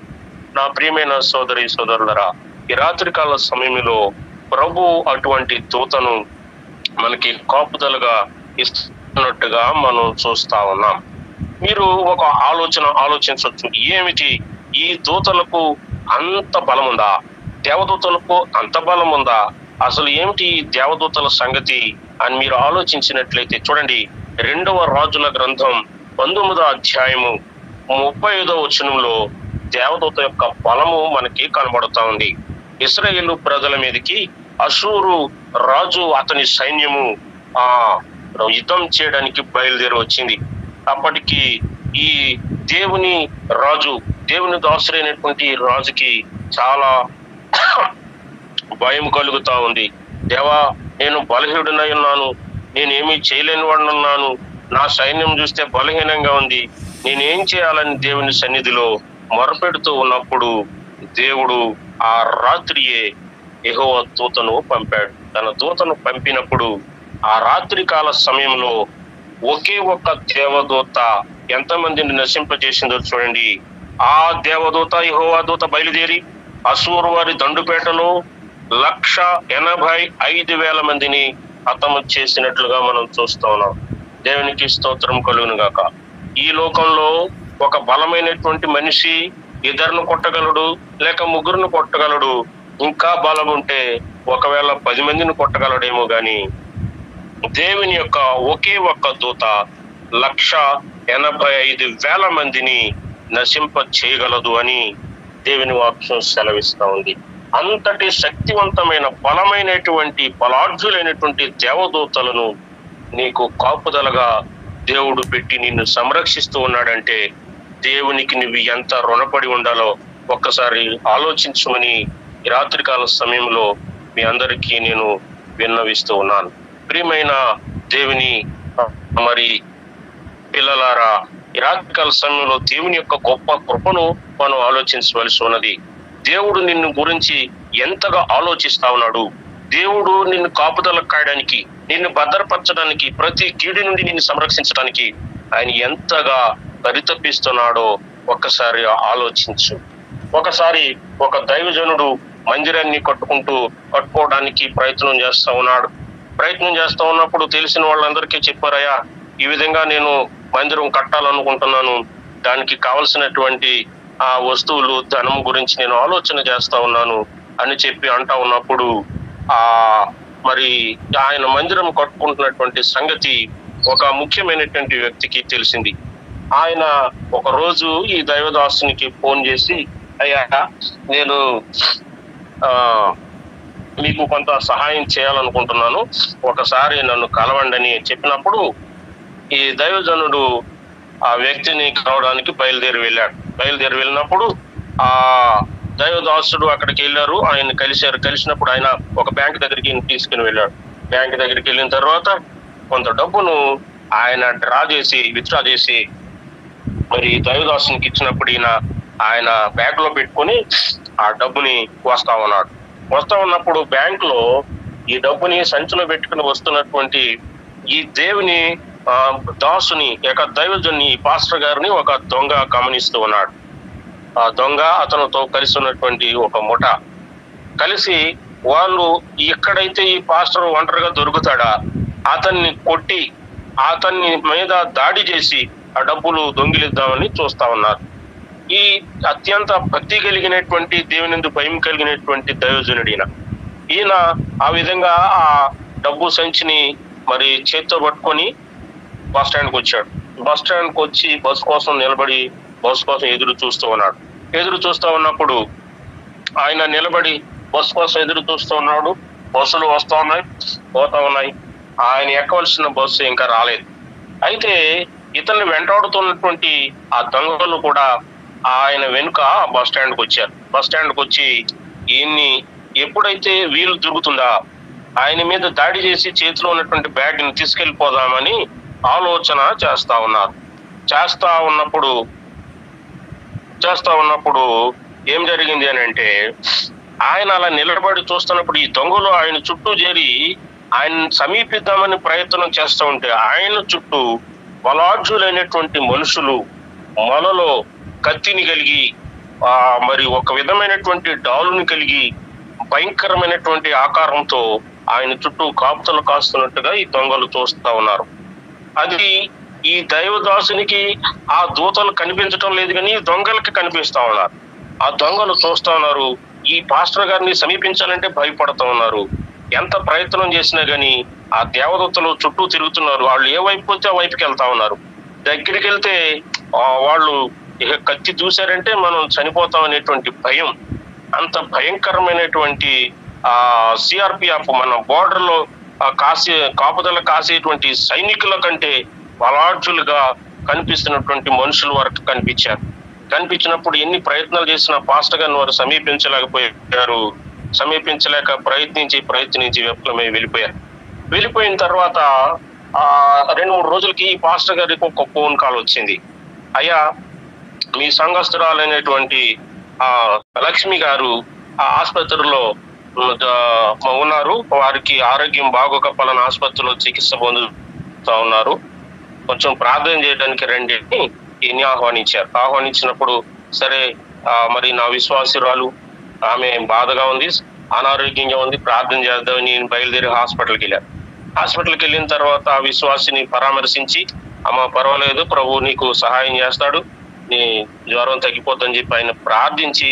[SPEAKER 2] నా ప్రియమైన సోదరి సోదరులరా, ఈ రాత్రికాల సమయంలో ప్రభు అటువంటి దూతను మనకి కాపుదలుగా ఇస్తున్నట్టుగా మనం చూస్తా ఉన్నాం. మీరు ఒక ఆలోచించవచ్చు, ఏమిటి ఈ దూతలకు అంత బలం ఉందా? దేవదూతలకు అంత బలం ఉందా? అసలు ఏమిటి ఈ దేవదూతల సంగతి అని మీరు ఆలోచించినట్లయితే చూడండి, 2వ రాజుల గ్రంథం 19వ అధ్యాయము 35వ వచనంలో దేవదూత యొక్క బలము మనకి కనబడుతా ఉంది. ఇశ్రాయేలు ప్రజల మీదకి అషూరు రాజు అతని సైన్యము యుద్ధం చేయడానికి బయలుదేరి వచ్చింది. అప్పటికి ఈ దేవుని రాజు, దేవుని దాసుడైనటువంటి రాజుకి చాలా భయం కలుగుతా ఉంది. దేవా, నేను బలహీనుడనై ఉన్నాను, నేనేమీ చేయలేని వాడున్నాను, నా సైన్యం చూస్తే బలహీనంగా ఉంది, నేనేం చేయాలని దేవుని సన్నిధిలో మొరపెడుతూ ఉన్నప్పుడు దేవుడు ఆ రాత్రియే యెహోవా దూతను పంపాడు. తన దూతను పంపినప్పుడు ఆ రాత్రి కాల సమయంలో ఒకే ఒక్క దేవదూత ఎంతమందిని నశింపజేసిందో చూడండి. ఆ దేవదూత యెహోవా దూత బయలుదేరి అషూరు వారి దండుపేటలో 185,000 మందిని హతము చేసినట్లుగా మనం చూస్తూ ఉన్నాం. దేవునికి స్తోత్రం కలుగును గాక. ఈ లోకంలో ఒక బలమైనటువంటి మనిషి 2 కొట్టగలడు, లేక 3 కొట్టగలడు. ఇంకా బలం ఉంటే ఒకవేళ 10 మందిని కొట్టగలడేమో గాని దేవుని యొక్క ఒకే ఒక్క దూత 185,000 మందిని నశింప చేయగలదు అని దేవుని వాక్యం సెలవిస్తా ఉంది. అంతటి శక్తివంతమైన బలమైనటువంటి బలాఢ్యులైనటువంటి దేవదూతలను నీకు కాపుదలగా దేవుడు పెట్టి నిన్ను సంరక్షిస్తూ ఉన్నాడంటే దేవునికి నువ్వు ఎంత రుణపడి ఉండాలో ఒక్కసారి ఆలోచించమని ఈ రాత్రికాల సమయంలో మీ అందరికీ నేను విన్నవిస్తూ ఉన్నాను. ప్రియమైన దేవుని మరి పిల్లలారా, ఈ రాత్రికాల సమయంలో దేవుని యొక్క గొప్ప కృపను మనం ఆలోచించవలసి ఉన్నది. దేవుడు నిన్ను గురించి ఎంతగా ఆలోచిస్తా ఉన్నాడు. దేవుడు నిన్ను కాపుదల కాయడానికి, నిన్ను భద్రపరచడానికి, ప్రతి కీడు నుండి నిన్ను సంరక్షించడానికి ఆయన ఎంతగా పరితపిస్తున్నాడో ఒక్కసారి ఆలోచించు. ఒకసారి ఒక దైవజనుడు మందిరాన్ని కట్టుకోవడానికి ప్రయత్నం చేస్తా ఉన్నప్పుడు తెలిసిన వాళ్ళందరికీ చెప్పారయ్యా, ఈ విధంగా నేను మందిరం కట్టాలనుకుంటున్నాను, దానికి కావలసినటువంటి ఆ వస్తువులు, ధనం గురించి నేను ఆలోచన చేస్తా ఉన్నాను అని చెప్పి అంటా ఉన్నప్పుడు మరి ఆయన మందిరం కట్టుకుంటున్నటువంటి సంగతి ఒక ముఖ్యమైనటువంటి వ్యక్తికి తెలిసింది. ఆయన ఒక రోజు ఈ దైవదాసునికి ఫోన్ చేసి, అయ్యా, నేను మీకు కొంత సహాయం చేయాలనుకుంటున్నాను, ఒకసారి నన్ను కలవండి అని చెప్పినప్పుడు ఈ దైవజనుడు ఆ వ్యక్తిని కలవడానికి బయలుదేరి వెళ్ళినప్పుడు ఆ దైవదాసుడు అక్కడికి వెళ్ళారు, ఆయన కలిసినప్పుడు ఆయన ఒక బ్యాంక్ దగ్గరికి తీసుకుని వెళ్ళాడు. బ్యాంక్ దగ్గరికి వెళ్ళిన తర్వాత కొంత డబ్బును ఆయన విత్డ్రా చేసి మరి దైవదాసునికి ఇచ్చినప్పుడు ఆయన బ్యాగ్ లో పెట్టుకుని ఆ డబ్బుని వస్తా ఉన్నప్పుడు బ్యాంక్ లో ఈ డబ్బుని సంచిలో పెట్టుకుని వస్తున్నటువంటి ఈ దేవుని దాసుని యొక్క దైవజుని పాస్టర్ గారిని ఒక దొంగ గమనిస్తూ ఉన్నాడు. ఆ దొంగ అతనితో కలిసి ఉన్నటువంటి ఒక ముఠ కలిసి వాళ్ళు ఎక్కడైతే ఈ పాస్టర్ ఒంటరిగా దొరుకుతాడా అతన్ని కొట్టి అతన్ని మీద దాడి చేసి ఆ డబ్బులు దొంగిలిద్దామని చూస్తా ఉన్నారు. ఈ అత్యంత భక్తి కలిగినటువంటి దేవుని భయం కలిగినటువంటి దైవజనుడు ఈయన ఆ విధంగా ఆ డబ్బు సంచిని మరి చేత్తో పట్టుకొని బస్ స్టాండ్కి వచ్చాడు. బస్ స్టాండ్కి వచ్చి బస్ కోసం నిలబడి బస్ కోసం ఎదురు చూస్తూ ఉన్నప్పుడు ఆయన నిలబడి బస్ కోసం ఎదురు చూస్తూ ఉన్నాడు. బస్సులు వస్తూ ఉన్నాయి, పోతా ఉన్నాయి. ఆయన ఎక్కవలసిన బస్సు ఇంకా రాలేదు. అయితే ఇతన్ని వెంటాడుతున్నటువంటి ఆ దొంగలు కూడా ఆయన వెనుక బస్ స్టాండ్కి వచ్చారు. బస్ స్టాండ్కి వచ్చి ఈయన్ని ఎప్పుడైతే వీలు దొరుకుతుందా ఆయన మీద దాడి చేసి చేతిలో ఉన్నటువంటి బ్యాగ్ని తీసుకెళ్ళిపోదామని ఆలోచన చేస్తా ఉన్నప్పుడు ఏం జరిగింది అని అంటే, ఆయన అలా నిలబడి చూస్తున్నప్పుడు ఈ దొంగలు ఆయన చుట్టూ చేరి ఆయన సమీపిద్దామని ప్రయత్నం చేస్తూ ఉంటే ఆయన చుట్టూ బలాఢ్యులైనటువంటి మనుషులు మనలో కత్తిని కలిగి మరి ఒక విధమైనటువంటి డాలుని కలిగి భయంకరమైనటువంటి ఆకారంతో ఆయన చుట్టూ కాపుతలు కాస్తున్నట్టుగా ఈ దొంగలు చూస్తా ఉన్నారు. అది ఈ దైవదాసునికి ఆ దూతలు కనిపించడం లేదు, కానీ దొంగలకి కనిపిస్తా ఉన్నారు. ఆ దొంగలు చూస్తా ఉన్నారు. ఈ పాస్టర్ గారిని సమీపించాలంటే భయపడుతూ ఉన్నారు. ఎంత ప్రయత్నం చేసినా గానీ ఆ దేవదూతలు చుట్టూ తిరుగుతున్నారు. వాళ్ళు ఏ వైపు పోతే ఆ వైపుకి వెళ్తా ఉన్నారు. దగ్గరికి వెళ్తే వాళ్ళు ఇక కత్తి చూశారంటే మనం చనిపోతాం అనేటువంటి భయం, అంత భయంకరమైనటువంటి సిఆర్పిఎఫ్ మన బోర్డర్ లో కాపుదల కాసేటువంటి సైనికుల కంటే బలాఢ్యులుగా కనిపిస్తున్నటువంటి మనుషులు వరకు కనిపించినప్పుడు ఎన్ని ప్రయత్నాలు చేసినా పాస్టర్ గారిని వారు సమీపించలేకపోయారు. సమీపించలేక ప్రయత్నించి విఫలమై వెళ్ళిపోయిన తర్వాత 2-3 రోజులకి పాస్టర్ గారికి ఒక ఫోన్ కాల్ వచ్చింది. అయ్యా, మీ సంఘస్థురాలైనటువంటి లక్ష్మి గారు ఆ ఆసుపత్రిలో ఉన్నారు, వారికి ఆరోగ్యం బాగోక పలానా ఆసుపత్రిలో చికిత్స పొందుతూ ఉన్నారు, కొంచెం ప్రార్థన చేయడానికి రండి అని ఈయన్ని ఆహ్వానించినప్పుడు సరే మరి నా విశ్వాసురాలు ఆమె బాధగా ఉంది, అనారోగ్యంగా ఉంది, ప్రార్థన చేద్దామని నేను బయలుదేరి హాస్పిటల్కి వెళ్ళిన తర్వాత ఆ విశ్వాసిని పరామర్శించి, అమ్మ పర్వాలేదు, ప్రభు నీకు సహాయం చేస్తాడు, నీ జ్వరం తగ్గిపోతుందని చెప్పి ఆయన ప్రార్థించి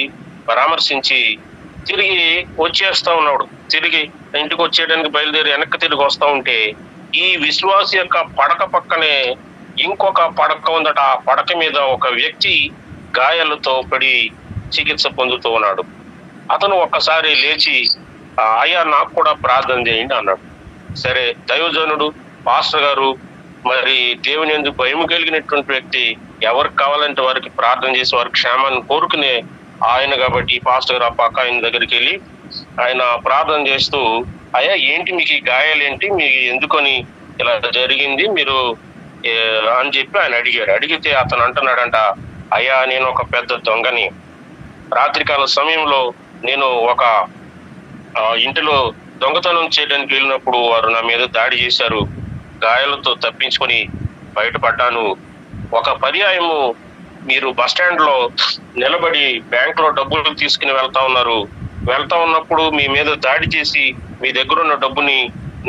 [SPEAKER 2] పరామర్శించి తిరిగి వచ్చేస్తా ఉన్నాడు. తిరిగి ఇంటికి వచ్చేయడానికి బయలుదేరి వెనక్కి తిరిగి వస్తా ఉంటే ఈ విశ్వాసి యొక్క పడక పక్కనే ఇంకొక పడక ఉందట. ఆ పడక మీద ఒక వ్యక్తి గాయాలతో పడి చికిత్స పొందుతూ ఉన్నాడు. అతను ఒక్కసారి లేచి, అయ్యా నాకు కూడా ప్రార్థన చేయండి అన్నాడు. సరే, దైవజనుడు పాస్టర్ గారు మరి దేవుని యందు భయం కలిగినటువంటి వ్యక్తి, ఎవరికి కావాలంటే వారికి ప్రార్థన చేసి వారి క్షేమాన్ని కోరుకునే ఆయన కాబట్టి పాస్టర్ గారు ఆ పక్క ఆయన దగ్గరికి వెళ్ళి ఆయన ప్రార్థన చేస్తూ, అయ్యా ఏంటి మీకు ఈ గాయాలు ఏంటి, మీకు ఎందుకని ఇలా జరిగింది మీరు అని చెప్పి ఆయన అడిగితే అతను అంటున్నాడంట, అయ్యా నేను ఒక పెద్ద దొంగని, రాత్రికాల సమయంలో నేను ఒక ఇంటిలో దొంగతనం చేయడానికి వెళ్ళినప్పుడు వారు నా మీద దాడి చేశారు, గాయాలతో తప్పించుకొని బయటపడ్డాను. ఒక పర్యాయము మీరు బస్ స్టాండ్ లో నిలబడి బ్యాంక్ లో డబ్బులు తీసుకుని వెళ్తా ఉన్నప్పుడు మీ మీద దాడి చేసి మీ దగ్గర ఉన్న డబ్బుని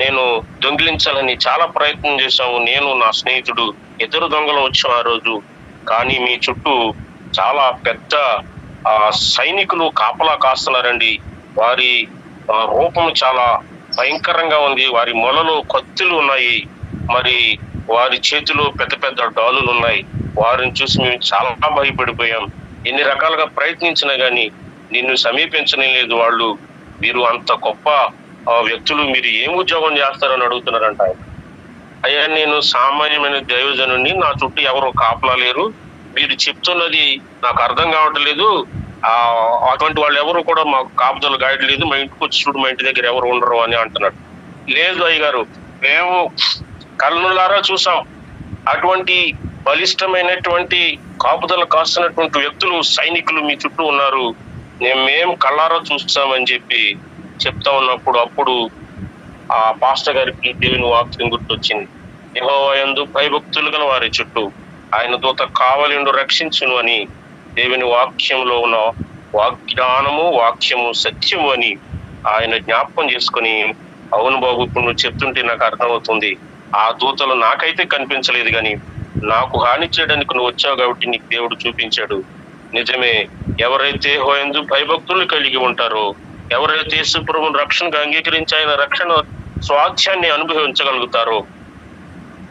[SPEAKER 2] నేను దొంగిలించాలని చాలా ప్రయత్నం చేశాము, నేను నా స్నేహితుడు 2 దొంగలు వచ్చాం ఆ రోజు. కానీ మీ చుట్టూ చాలా పెద్ద సైనికులు కాపలా కాస్తున్నారండి, వారి రూపం చాలా భయంకరంగా ఉంది, వారి మొలలో కత్తులు ఉన్నాయి, మరి వారి చేతిలో పెద్ద పెద్ద డాలులు ఉన్నాయి, వారిని చూసి మేము చాలా భయపడిపోయాం, ఎన్ని రకాలుగా ప్రయత్నించినా గానీ నిన్ను సమీపించడం లేదు వాళ్ళు, మీరు అంత గొప్ప వ్యక్తులు, మీరు ఏం ఉద్యోగం చేస్తారని అడుగుతున్నారంట. అయ్యా నేను సామాన్యమైన దైవజనుని, నా చుట్టూ ఎవరు కాపలా లేరు, మీరు చెప్తున్నది నాకు అర్థం కావట్లేదు, అటువంటి వాళ్ళు ఎవరు కూడా మాకు కాపుదలు గాయడం లేదు, మా ఇంటికి వచ్చి చూడు, మా ఇంటి దగ్గర ఎవరు ఉండరు అని అంటున్నాడు. లేదు అయ్యగారు, మేము కళ్ళులారా చూసాం, అటువంటి బలిష్టమైనటువంటి కాపుదల కాస్తున్నటువంటి వ్యక్తులు సైనికులు మీ చుట్టూ ఉన్నారు, మేము కళ్ళారా చూస్తామని చెప్పి చెప్తా ఉన్నప్పుడు అప్పుడు ఆ పాస్టర్ గారికి దేవుని వాక్యం గుర్తొచ్చింది. యెహోవా యందు భయభక్తులు గల వారి చుట్టూ ఆయన దూత కావలిండు రక్షించును అని దేవుని వాక్యంలో ఉన్న వాగ్దానము, వాక్యము సత్యము అని ఆయన జ్ఞాపకం చేసుకుని, అవును బాబు ఇప్పుడు నువ్వు చెప్తుంటే నాకు అర్థమవుతుంది, ఆ దూతలు నాకైతే కనిపించలేదు కానీ నాకు హాని చేయడానికి నువ్వు వచ్చావు కాబట్టి నీకు దేవుడు చూపించాడు. నిజమే, ఎవరైతే యెహోవాయందు భయభక్తులు కలిగి ఉంటారో, ఎవరైతే యేసు ప్రభువును రక్షణగా అంగీకరించి ఆయన రక్షణ స్వాస్థ్యాన్ని అనుభవించగలుగుతారో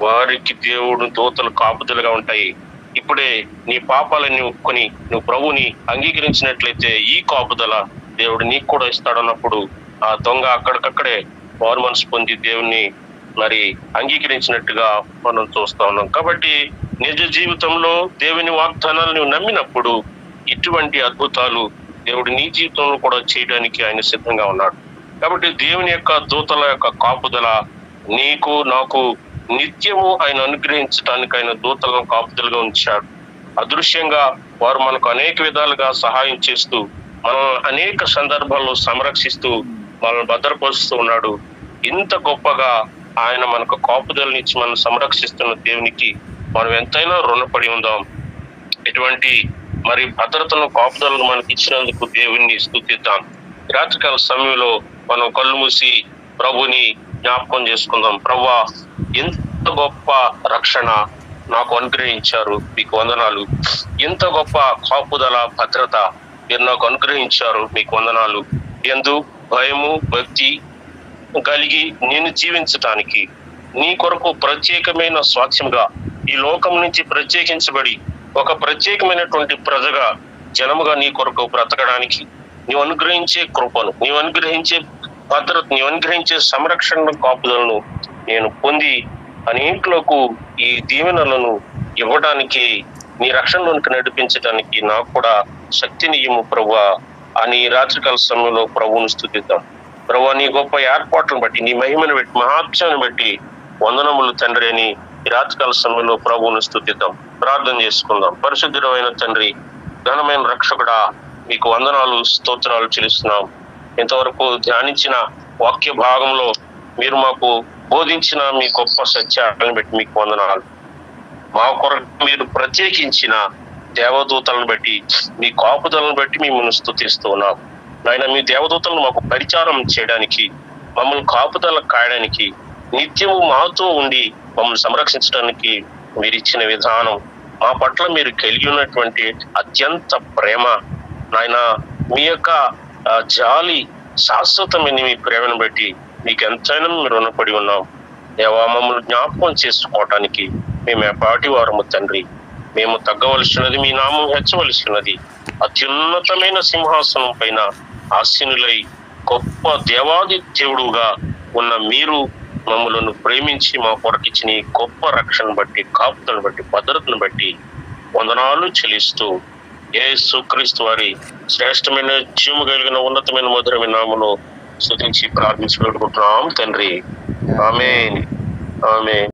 [SPEAKER 2] వారికి దేవుడు దూతలు కాపుదలుగా ఉంటాయి. ఇప్పుడే నీ పాపాలని ఒప్పుకొని నువ్వు ప్రభువుని అంగీకరించినట్లయితే ఈ కాపుదల దేవుడు నీకు కూడా ఇస్తాడన్నప్పుడు ఆ దొంగ అక్కడికక్కడే వారు మనసు పొంది దేవుణ్ణి మరి అంగీకరించినట్టుగా మనం చూస్తా ఉన్నాం. కాబట్టి నిజ జీవితంలో దేవుని వాగ్దానాలు నువ్వు నమ్మినప్పుడు ఇటువంటి అద్భుతాలు దేవుడు నీ జీవితంలో కూడా చేయడానికి ఆయన సిద్ధంగా ఉన్నాడు. కాబట్టి దేవుని యొక్క దూతల యొక్క కాపుదల నీకు నాకు నిత్యము ఆయన అనుగ్రహించడానికి ఆయన దూతలను కాపుదలుగా ఉంచాడు. అదృశ్యంగా వారు మనకు అనేక విధాలుగా సహాయం చేస్తూ మనల్ని అనేక సందర్భాల్లో సంరక్షిస్తూ మనల్ని భద్రపరుస్తూ ఉన్నాడు. ఇంత గొప్పగా ఆయన మనకు కాపుదలనిచ్చి మనం సంరక్షిస్తున్న దేవునికి మనం ఎంతైనా రుణపడి ఉందాం. ఇటువంటి మరి భద్రతను కాపుదలను మనకి ఇచ్చినందుకు దేవుణ్ణి స్తుతిద్దాం. రాత్రికాల సమయంలో మనం కళ్ళు మూసి ప్రభుని జ్ఞాపకం చేసుకుందాం. ప్రభువా, ఎంత గొప్ప రక్షణ నాకు అనుగ్రహించారు, మీకు వందనాలు. ఎంత గొప్ప కాపుదల భద్రత మీరు నాకు అనుగ్రహించారు, మీకు వందనాలు. ఎందు భయము భక్తి కలిగి నేను జీవించటానికి నీ కొరకు ప్రత్యేకమైన స్వాస్థ్యంగా ఈ లోకం నుంచి ప్రత్యేకించబడి ఒక ప్రత్యేకమైనటువంటి ప్రజగా, జనముగా నీ కొరకు బ్రతకడానికి నీవు అనుగ్రహించే కృపను, నీవు అనుగ్రహించే భద్రత, నీవు అనుగ్రహించే సంరక్షణ కాపుదలను నేను పొంది అనేకులకు ఈ దీవెనలను ఇవ్వడానికి, నీ రక్షణలోనికి నడిపించడానికి నాకు కూడా శక్తిని ఇవ్వు ప్రభువా అని రాత్రికాల సమయంలో ప్రభువును స్తుతిద్దాం. ప్రభువా, నీ గొప్ప ఏర్పాట్లను బట్టి, నీ మహిమను బట్టి, మహాత్యాన్ని బట్టి వందనములు తండ్రి అని ఈ రాత్రికాల సమయంలో ప్రభువును స్తుతిద్దాం. ప్రార్థన చేసుకుందాం. పరిశుద్ధుడైన తండ్రి, ఘనమైన రక్షకుడా, మీకు వందనాలు, స్తోత్రాలు చెల్లిస్తున్నాం. ఇంతవరకు ధ్యానించిన వాక్య భాగంలో మీరు మాకు బోధించిన మీ గొప్ప సత్యాలను బట్టి మీకు వందనాలు. మా కొరకు మీరు ప్రత్యేకించిన దేవదూతలను బట్టి, మీ కాపుదలను బట్టి మిమ్మల్ని స్తుతిస్తూ ఉన్నాం. ఆయన మీ దేవదూతలను మాకు పరిచారం చేయడానికి, మమ్మల్ని కాపుదల కాయడానికి, నిత్యము మాతో ఉండి మమ్మల్ని సంరక్షించడానికి మీరు ఇచ్చిన విధానం, మా పట్ల మీరు కలిగి ఉన్నటువంటి అత్యంత ప్రేమ, నాయన మీ యొక్క జాలి, శాశ్వతమైన మీ ప్రేమను బట్టి మీకు ఎంతైనా మీరు రుణపడి ఉన్నాం. దేవా, మమ్మల్ని జ్ఞాపకం చేసుకోవటానికి మేము ఎపాటి వారము తండ్రి. మేము తగ్గవలసినది, మీ నామం హెచ్చవలసినది. అత్యున్నతమైన సింహాసనం పైన ఆసీనులై గొప్ప దేవాది దేవుడుగా ఉన్న మీరు మమ్మలను ప్రేమించి మా కొరకిచ్చిన ఈ గొప్ప రక్షణ బట్టి, కాపుదలను బట్టి, భద్రతను బట్టి వందనాలు చెల్లిస్తూ యేసుక్రీస్తు వారి శ్రేష్టమైన, జీవము కలిగిన, ఉన్నతమైన, మధురమైన నామములో స్తుతించి ప్రార్థించి పెట్టుకుంటున్నాం తండ్రి. ఆమేన్, ఆమేన్.